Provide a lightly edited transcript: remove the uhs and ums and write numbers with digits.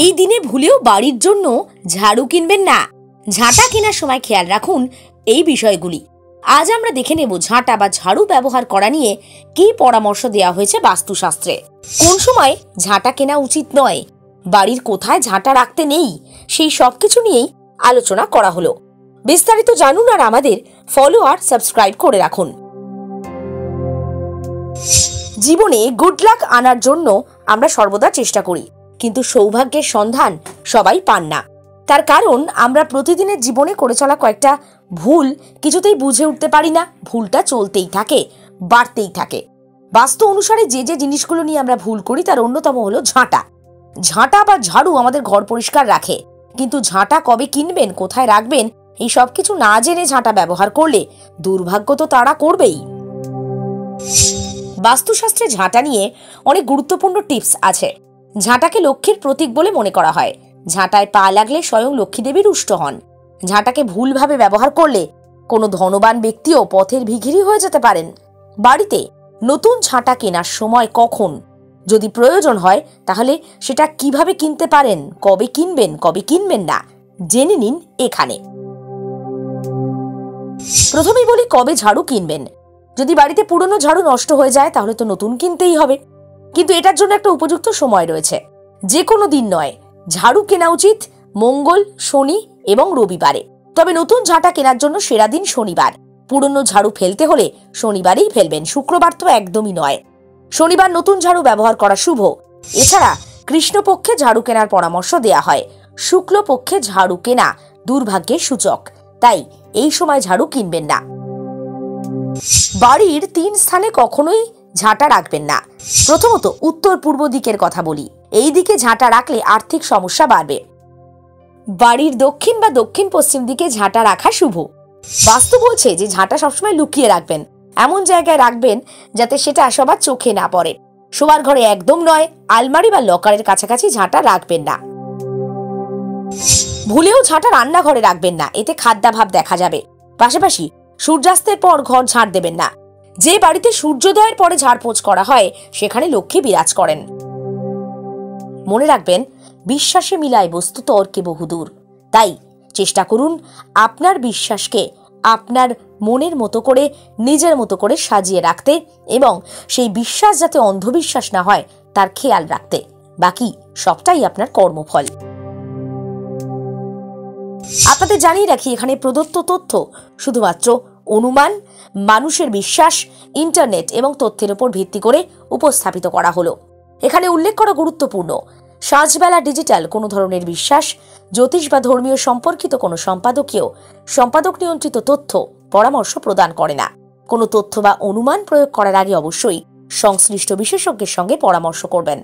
এই দিনে ভুলেও বাড়ির জন্য ঝাড়ু কিনবেন না। ঝাঁটা কেনার সময় খেয়াল রাখুন এই বিষয়গুলি। আজ আমরা দেখে নেব ঝাঁটা বা ঝাড়ু ব্যবহার করা নিয়ে কি পরামর্শ দেওয়া হয়েছে বাস্তুশাস্ত্রে। কোন সময় ঝাঁটা কেনা উচিত নয়, বাড়ির কোথায় ঝাঁটা রাখতে নেই, সেই সবকিছু নিয়েই আলোচনা করা হলো। বিস্তারিত জানুন আর আমাদের ফলো আর সাবস্ক্রাইব করে রাখুন। জীবনে গুড লাক আনার জন্য আমরা সর্বদা চেষ্টা করি, কিন্তু সৌভাগ্যের সন্ধান সবাই পান না। তার কারণ আমরা প্রতিদিনের জীবনে করে চলা কয়েকটা ভুল কিছুতেই বুঝে উঠতে পারি না। ভুলটা চলতেই থাকে, বাড়তেই থাকে। বাস্তু অনুসারে যে যে জিনিসগুলো নিয়ে আমরা ভুল করি তার অন্যতম হলো ঝাঁটা। ঝাঁটা বা ঝাড়ু আমাদের ঘর পরিষ্কার রাখে, কিন্তু ঝাঁটা কবে কিনবেন, কোথায় রাখবেন, এই সব কিছু না জেনে ঝাঁটা ব্যবহার করলে দুর্ভাগ্য তো তাড়া করবেই। বাস্তুশাস্ত্রে ঝাঁটা নিয়ে অনেক গুরুত্বপূর্ণ টিপস আছে। ঝাঁটাকে লক্ষ্মীর প্রতীক বলে মনে করা হয়। ঝাঁটায় পা লাগলে স্বয়ং লক্ষ্মী দেবী রুষ্ট হন। ঝাঁটাকে ভুলভাবে ব্যবহার করলে কোনো ধনবান ব্যক্তিও পথের ভিখিরি হয়ে যেতে পারেন। বাড়িতে নতুন ঝাঁটা কেনার সময় কখন, যদি প্রয়োজন হয় তাহলে সেটা কিভাবে কিনতে পারেন, কবে কিনবেন, কবে কিনবেন না, জেনে নিন এখানে। প্রথমেই বলি কবে ঝাড়ু কিনবেন। যদি বাড়িতে পুরনো ঝাড়ু নষ্ট হয়ে যায় তাহলে তো নতুন কিনতেই হবে, কিন্তু এটার জন্য একটা উপযুক্ত সময় রয়েছে। যে কোনো দিন নয়, ঝাড়ু কেনা উচিত মঙ্গল, শনি এবং রবিবারে। তবে নতুন ঝাঁটা কেনার জন্য সেরা দিন শনিবার। পুরনো ঝাড়ু ফেলতে হলে শনিবারেই ফেলবেন, শুক্রবার তো একদমই নয়। শনিবার নতুন ঝাড়ু ব্যবহার করা শুভ। এছাড়া কৃষ্ণপক্ষে ঝাড়ু কেনার পরামর্শ দেয়া হয়। শুক্লপক্ষে ঝাড়ু কেনা দুর্ভাগ্যের সূচক, তাই এই সময় ঝাড়ু কিনবেন না। বাড়ির 3 স্থানে কখনোই ঝাঁটা রাখবেন না। প্রথমত উত্তর পূর্ব দিকের কথা বলি। এই দিকে ঝাঁটা রাখলে আর্থিক সমস্যা বাড়বে। বাড়ির দক্ষিণ বা দক্ষিণ পশ্চিম দিকে ঝাঁটা রাখা শুভ। বাস্তু বলছে যে ঝাঁটা সবসময় লুকিয়ে রাখবেন, এমন জায়গায় রাখবেন যাতে সেটা সবার চোখে না পড়ে। শোবার ঘরে একদম নয়, আলমারি বা লকারের কাছাকাছি ঝাঁটা রাখবেন না। ভুলেও ঝাঁটা রান্নাঘরে রাখবেন না, এতে খাদ্যাভাব দেখা যাবে। পাশাপাশি সূর্যাস্তের পর ঘর ঝাড় দেবেন না। যে বাড়িতে সূর্যোদয়ের পরে ঝাড়পোছ করা হয় সেখানে লক্ষ্মী বিরাজ করেন। মনে রাখবেন, বিশ্বাসে মিলায় বস্তু তর্কে বহুদূর। তাই চেষ্টা করুন আপনার বিশ্বাসকে আপনার মনের মতো করে, নিজের মতো করে সাজিয়ে রাখতে এবং সেই বিশ্বাস যাতে অন্ধবিশ্বাস না হয় তার খেয়াল রাখতে। বাকি সবটাই আপনার কর্মফল। আপনাদের জানিয়ে রাখি, এখানে প্রদত্ত তথ্য শুধুমাত্র অনুমান, মানুষের বিশ্বাস, ইন্টারনেট এবং তথ্যের উপর ভিত্তি করে উপস্থাপিত করা হলো। এখানে উল্লেখ করা গুরুত্বপূর্ণ, সাঁঝবেলা ডিজিটাল কোনো ধরনের বিশ্বাস, জ্যোতিষ বা ধর্মীয় সম্পর্কিত কোনো সম্পাদক নিয়ন্ত্রিত তথ্য পরামর্শ প্রদান করে না। কোনো তথ্য বা অনুমান প্রয়োগ করার আগে অবশ্যই সংশ্লিষ্ট বিশেষজ্ঞের সঙ্গে পরামর্শ করবেন।